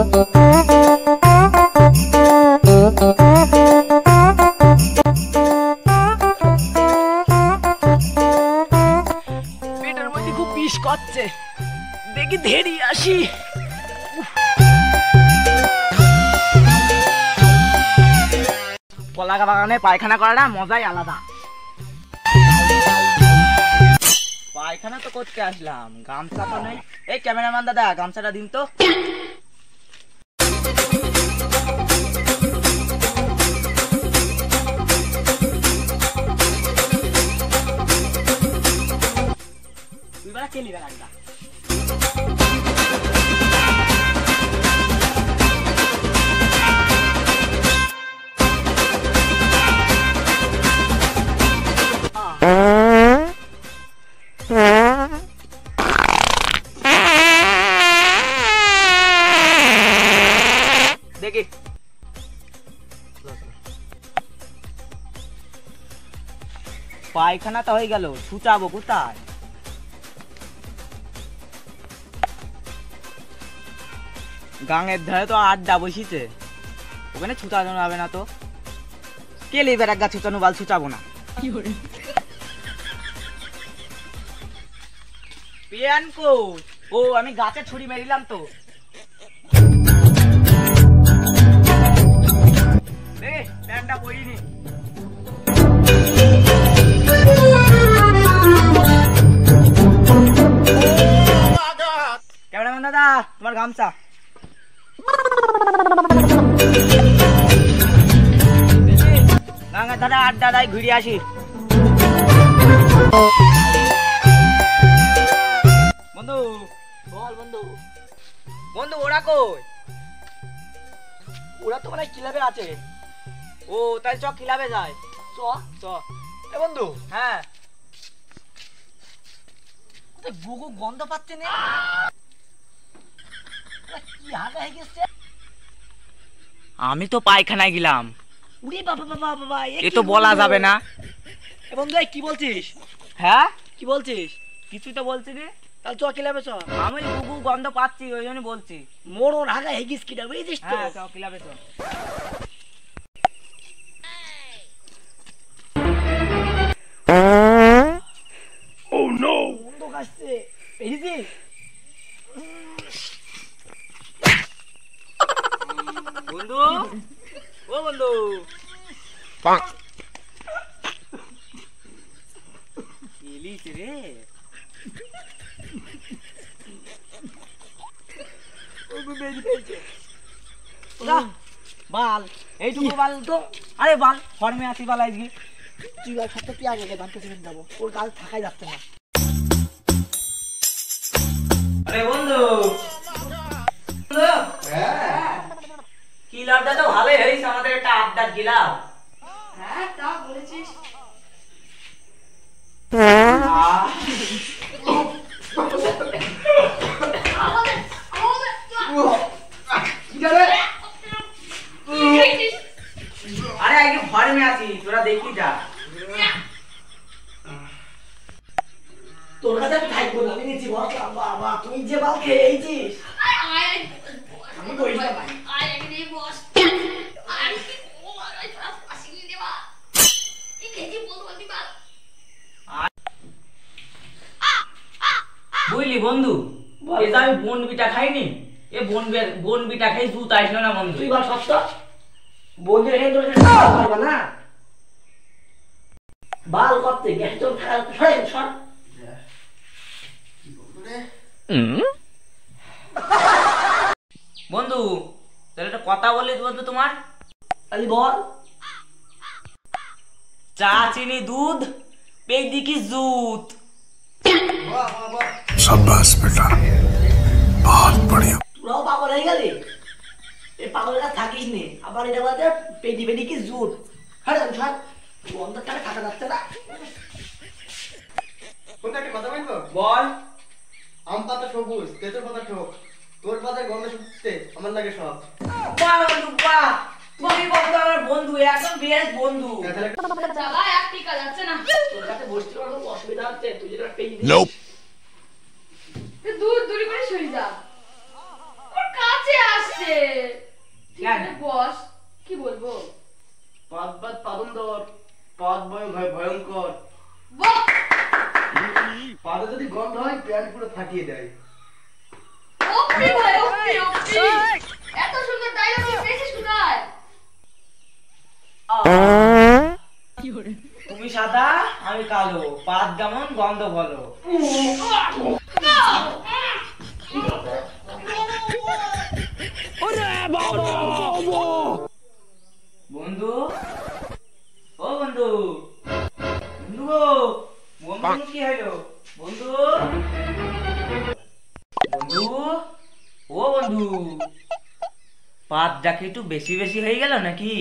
পেটের মধ্যে খুব বিষ করছে, দেখি ধেড়ি আসি। কলা বাগানে পায়খানা করাটা মজাই আলাদা। পায়খানা তো করতে আসলাম, গামছা তো নেই। এই ক্যামেরাম্যান দাদা, গামছাটা দিন তো। তুই বেলা কে নিবে রাখবা? দেখি পায়খানা তো হয়ে গেল, ছুচাবো কোথায়? গাঙের ধারে তো আড্ডা বসিছে, ওখানে ছুচানো যাবে না তো। কে লিবে এক গা ছুচানো, বাল ছুচাবো না। পিয়ানকো, ও আমি গাছে ছুরি মেরিলাম তো। প্যান্টটা পরিনি। ক্যামেরাম্যান দাদা, তোমার গামছা। গাঙের ধারে আড্ডা দাই, ঘুরে আসি। বন্ধু বল, বন্ধু বন্ধু ওরা কই? ওরা তো মানে ক্লাবে আছে। ও তাই চ, ক্লাবে যায়। চ চ। এ বন্ধু, হ্যাঁ গুগু গন্ধ পাচ্ছে না, কি হাগা হয়ে গেছে। আমি তো পায়খানায় গেলাম। উরে বাবা বাবা বাবা, এ তো বলা যাবে না। এ বন্ধু কি বলছিস? হ্যাঁ কি বলছিস? কিছুই তো বলছি রে। তাহলে চ ক্লাবে চ। আমি গুগু গন্ধ পাচ্ছি, ওই জন্য বলছি। মোর হাগা হয়ে গেছে কিটা, বুঝছিস তো? হ্যাঁ চ ক্লাবে চ। Oh no! বন্ধু কাশছে, পেয়েছিস? বন্ধু, ও বন্ধু, এলিস রে। বাল এইটুকু বাল তো। আরে বাল ফর্মে আছি, বাল আজকে তুই বাল সপ্তাহ তুই আগে বানতে যাবো, ওর গাল থাকাই যাচ্ছে না। আরে বন্ধু, কি লাভটা তো ভালোই হয়েছে, আমাদের একটা আড্ডা গিলাম। হ্যাঁ তা বলেছিস। আরে আগে ফর্মে আছি, তোরা দেখি যা। তোর কাছে আমি থাকবো না, আমি নিচ্ছি বস। বাবা তুই যে বাল খেয়েছিস। আমি বই না ভাই। বুঝলি বন্ধু, এটা আমি বোন বিটা খাইনি। এ বোন বিটা খাই জুত আসলো না বন্ধু। তুই বল সত্য, বন্ধুর হেন ধরে পারবা না বাল করতে গ্যাস তো সরে সর। বন্ধু তাহলে একটা কথা বলি বন্ধু, তোমার তাহলে বল। চা চিনি দুধ পেক দিকি জুত। शाबाश बेटा, बहुत बढ़िया। তোরাও পাগল হয়ে গেলি, এই পাগলটা থাকিস নি। আবার এটা বলতে পেডি পেডি কি জুট। হ্যাঁ ছাড়, বন্ধটাকে থাকা যাচ্ছে না। কোনটা কি কথা বলবো বল। আম পাতা সবুজ, তেঁতুল পাতা ঠোক, তোর পাতার গন্ধ শুকতে আমার লাগে সব। বাহ বন্ধু বাহ, তুমি বন্ধু আমার বন্ধু, একদম বেস্ট বন্ধু। জ্বালা এক টিকা যাচ্ছে না। তোর কাছে বসতে পারবো, অসুবিধা হচ্ছে। তুই যেটা পেয়ে দিস দূর দূরে করে সরে যা, ওর কাছে আসছে। আছে ঠিক আছে বস কি বলবো পাদ পাদন্দর পাদ ভয়ঙ্কর বস পাদে যদি গন্ধ হয় প্যান্ট পুরো ফাটিয়ে দেয়। ওপি ভাই ওপি এত সুন্দর ডায়লগ পেয়েছিস কোথায় তুমি সাদা আমি কালো, পাত যেমন গন্ধ বলো। বন্ধু ও বন্ধু বন্ধু গো বন্ধু কি হলো বন্ধু বন্ধু ও বন্ধু পাতটা কি একটু বেশি বেশি হয়ে গেল নাকি?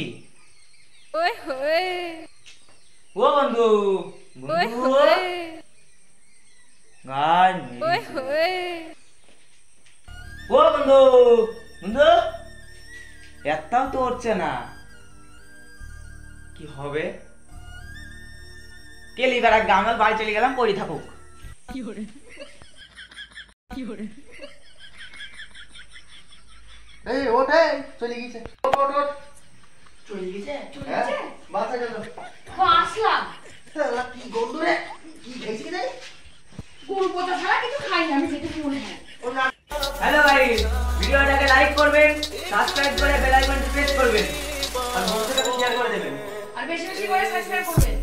ও বন্ধু বন্ধু গান ও বন্ধু বন্ধু একটাও তো উঠছে না, কি হবে? টেলিবার এক গাঙ্গাল বাড়ি চলে গেলাম, পড়ে থাকুক। এই ওঠে চলে গেছে, ওঠ ওঠ ওঠ। চলে গেছে হ্যাঁ বাচ্চা গেল। ও আসলাম শালা কি গন্ধ রে, কি খেয়েছি কি জানি। গরু পোতা ছাড়া কিছু খাই না আমি যেটুকু মনে হয় ও না হ্যালো ভাই, ভিডিওটাকে লাইক করবেন, সাবস্ক্রাইব করে বেল আইকনটি প্রেস করবেন আর বন্ধুদের শেয়ার করে দেবেন। আর বেশি বেশি করে সাবস্ক্রাইব করবেন